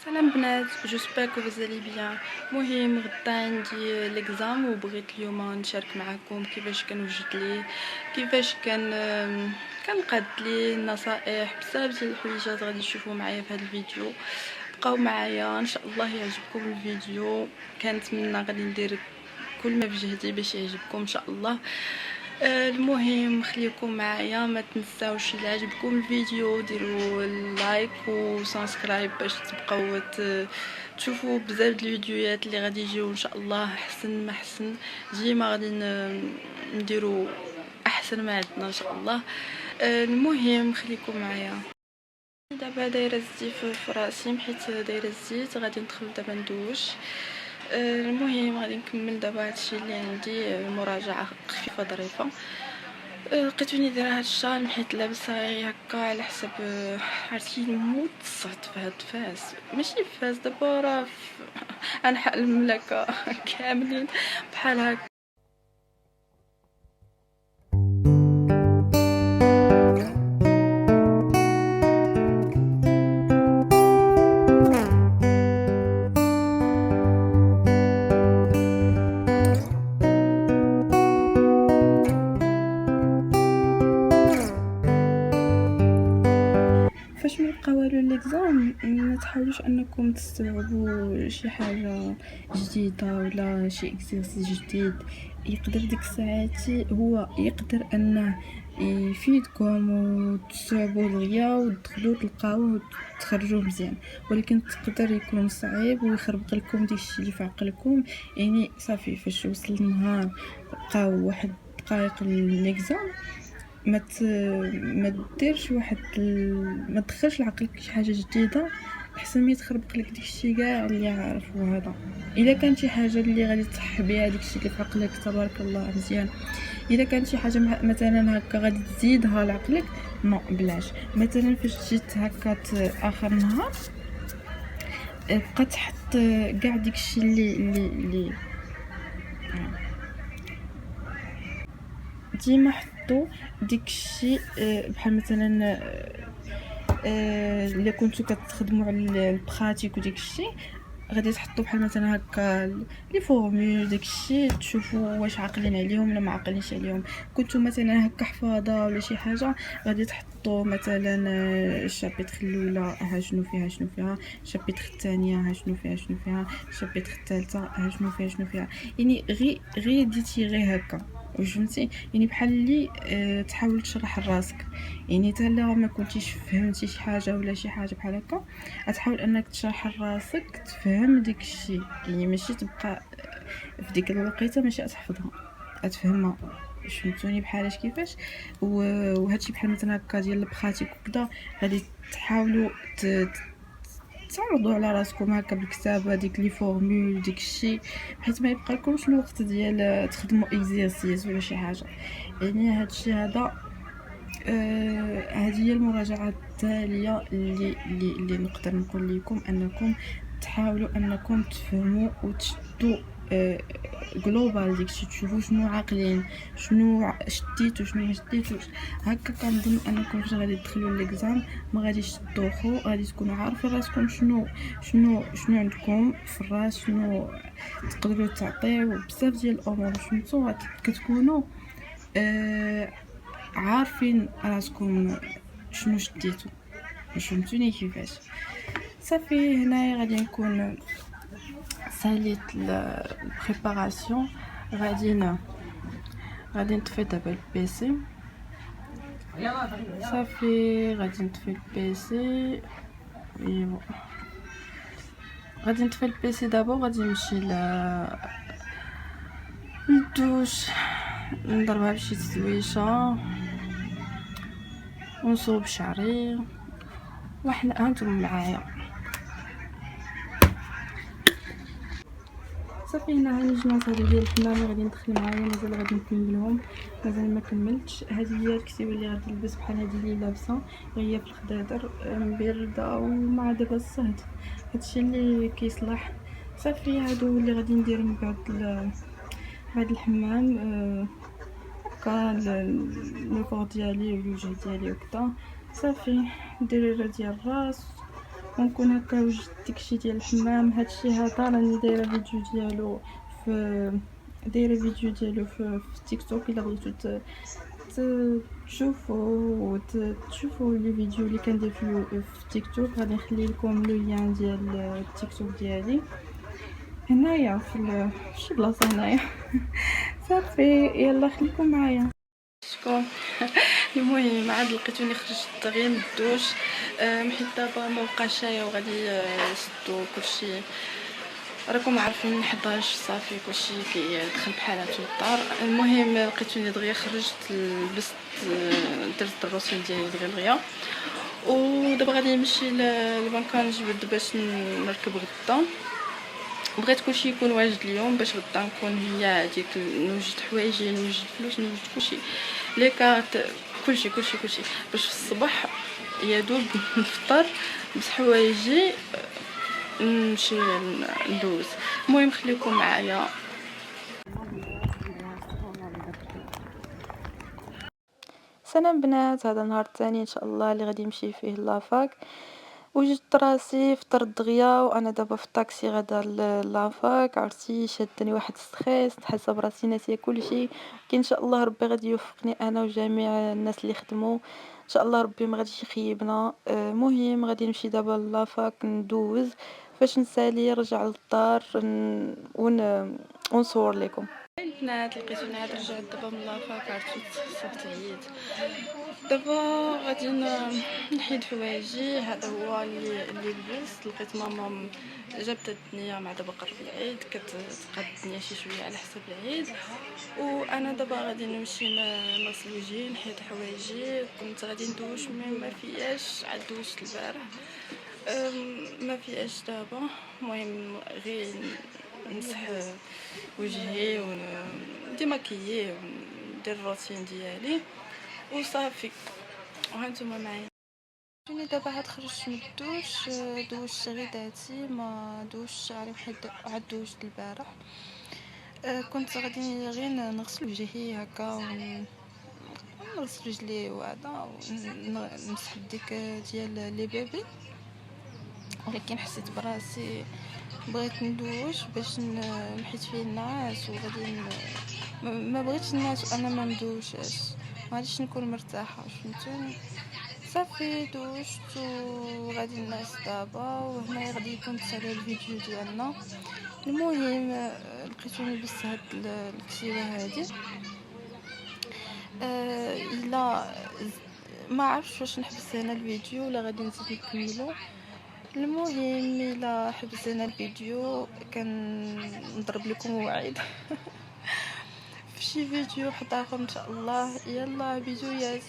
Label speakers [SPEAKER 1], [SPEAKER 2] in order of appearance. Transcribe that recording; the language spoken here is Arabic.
[SPEAKER 1] سلام بنات، جوسبر كو vous allez bien. مهم غدا عندي ليكزام وبغيت اليوم نشارك معكم كيفاش كنوجد ليه، كيفاش كنقاد ليه النصائح. بزاف ديال الحويجات غادي تشوفوا معايا في هذا الفيديو. بقاو معايا ان شاء الله يعجبكم الفيديو. كنتمنى غادي ندير كل ما في جهدي باش يعجبكم ان شاء الله. المهم خليكم معايا، ما تنساوش الا عجبكم الفيديو ديروا لايك وسبسكرايب باش تبقاو تشوفوا بزاف ديال الفيديوهات اللي غادي يجيو ان شاء الله. احسن ما احسن ديما غادي نديروا احسن ما عندنا ان شاء الله. المهم خليكم معايا. دابا دايره الزيت في راسي حيت دايره الزيت، غادي ندخل دابا ندوش. المهم غادي نكمل دابا هادشي اللي عندي، مراجعه خفيفه ظريفه. لقيتوني دايره هاد الشال حيت لابسه غير هكا على حسب عرفتي نموت صعت في هاد فاس، ماشي فاس دابا راه انحاء المملكه كاملين بحال هكا. فاش ما يبقى والو ليكزام ما تحاولوش انكم تستوعبوا شي حاجه جديده ولا شي اكزرسيس جديد. يقدر ديك الساعات هو يقدر انه يفيدكم وتستوعبوا دغيا وتدخلوا تلقاوه وتخرجوا مزيان، ولكن تقدر يكون صعيب ويخربط لكم داكشي اللي في عقلكم. يعني صافي فاش وصل النهار بقاو واحد دقائق ليكزام ما ديرش ما تدخلش لعقلك شي حاجه جديده، احسن ما يتخربق لك داكشي كاع اللي عارفو. هذا الا كان شي حاجه اللي غادي تصح بها داكشي اللي في عقلك تبارك الله مزيان. الا كان شي حاجه مثلا هكا غادي تزيدها لعقلك ما بلاش. مثلا فاش جيت هكا اخر نهار بقى تحط كاع داكشي اللي ديما حطوا داكشي بحال مثلا الا كنتو كتخدموا على البراتيك وداكشي غادي تحطوا بحال مثلا هكا لي فورمول داكشي تشوفوا واش عاقلين عليهم ولا ما عاقلينش عليهم. كنتو مثلا هكا حفاظه ولا شي حاجه غادي تحطوا مثلا الشابيتر الاولى ها شنو فيها الشابيتر الثانيه ها شنو فيها الشابيتر الثالثه ها شنو فيها. يعني غير ديتي غير هكا واش فهمتي. يعني بحال اللي تحاول تشرح لراسك، يعني حتى لا ما كنتيش فهمتي شي حاجه ولا شي حاجه بحال هكا غتحاول انك تشرح لراسك تفهم داك الشيء. يعني ماشي تبقى في ديك الوقيته ماشي تحفظها تفهمها، فهمتوني بحالاش كيفاش. وهادشي بحال مثلا هكا ديال البراتيك وكذا غادي تحاولوا تعرضوا على راسكم هكا بالكتابه ديك لي فورمول ديك الشيء، حيت ما يبقى لكمش الوقت ديال تخدموا اكزرسيس ولا شي حاجه. يعني هادشي هذا هذه هي المراجعه التاليه اللي نقدر نقول لكم انكم تحاولوا انكم تفهموا وتشدوا جلوبال ديكشي، تشوفوا شنو عاقلين شنو شديتو شنو ما شديتوش. هكا كنظن انكم فاش غادي تدخلوا ليكزام ما غاديش تدوخوا، غادي تكونوا عارفين راسكم شنو عندكم في الراس، شنو تقدروا تعطيو بزاف ديال الامور. فهمتوا كتكونوا عارفين راسكم شنو شديتو، فهمتوني كيفاش. صافي هنايا غادي نكون ساليت البريباراسيون. غادي نطفي دابا البيسي. صافي غادي نطفي البيسي. ايوا غادي نطفي البيسي دابا وغادي نمشي للدوش نضربها بشي تزويشه ونصوب شعري وحنا هانتوما معايا. صافي هنا هاني الجناس هادو ديال الحمام غادي ندخل معايا، مازال غادي نكملهم، مازال ما كملتش. هذه هي الكسيوه اللي غادي نلبس بحال هذه اللي لابسه، هي في الخدادر بارده ومع دابا الصهد، هادشي اللي كيصلح. صافي هادو اللي غادي ندير من بعد الحمام هكا لو كور ديالي والوجه ديالي وكذا. صافي ندير ديال الراس ونكون هكا وجدت داكشي ديال الحمام. هادشي هذا راني دايره فيديو ديالو في تيك توك. الا بغيتو تشوفوا لي فيديو اللي كندير في تيك توك، غادي نخلي لكم لو لين ديال التيك توك ديالي هنايا في شي بلاصه هنايا. صافي يلا خليكم معايا. شكون المهم عاد لقيتوني خرجت غير من الدوش، حيت دابا ما بقاش شايه وغادي نسدو كلشي. راكم عارفين 11 صافي كلشي كيدخل بحالاتو للدار. المهم لقيتوني دغيا خرجت لبست درت الروتين ديالي دغيا ودابا غادي نمشي للبنكه نجبد باش نركب غدا. بغيت كلشي يكون واجد اليوم باش غدا نكون هي هذيك نوجد حوايجي نوجد فلوس نوجد كلشي لي كارت كلشي باش في الصباح يا دوب نفطر بس حوايجي نمشي ندوز. المهم خليكم معايا. سلام بنات، هذا النهار الثاني ان شاء الله اللي غادي نمشي فيه لافاك. وجدت راسي فطرت دغيا وانا دابا في الطاكسي غادا لافاك. عرفتي شادني واحد ستريس، حاسه براسي ناسيه كلشي. كي ان شاء الله ربي غادي يوفقني انا وجميع الناس اللي خدموا، ان شاء الله ربي ما غاديش يخيبنا. مهم غادي نمشي دابا لافاك ندوز فاش نسالي نرجع للدار ونصور لكم. البنات لقيتوني عاد رجعت دابا من لافاك. عرفتي صافت عييت دابا غادي نحيد حوايجي. هذا هو اللي لبست. لقيت ماما جابت الدنيا مع دابا قرب العيد كتقاد الدنيا شي شويه على حساب العيد. وانا دابا غادي نمشي نغسل وجهي نحيد حوايجي. كنت غادي ندوش ما فياش، عاد دوشت البارح ما فياش دابا. المهم غير نمسح وجهي ونديماكيي وندير الروتين ديالي وصافي. وهانتوما معايا. جوني دابا عاد خرجت من الدوش، دوشت غير ذاتي ما دوشت شعري حيت عاد دوشت البارح. كنت غادي غير نغسل وجهي هكا ونغسل رجلي وهذا ونمسح ديك ديال لي بيبي، ولكن حسيت براسي بغيت ندوش باش نحيد فيه النعاس وغادي ما بغيتش الناس وانا ما ندوشش، ما غاديش نكون مرتاحه فهمتوني. صافي دوشت وغادي الناس دابا وهنا غادي يكون تسالي الفيديو ديالنا. المهم لقيتوني لبست هاد الكسيوه هادي. الا ما عرفتش واش نحبس هنا الفيديو ولا غادي نزيد نكملو. المهم الا حبس هنا الفيديو كنضرب لكم موعد في شي فيديو واحد اخر ان شاء الله. يلا فيديوهات.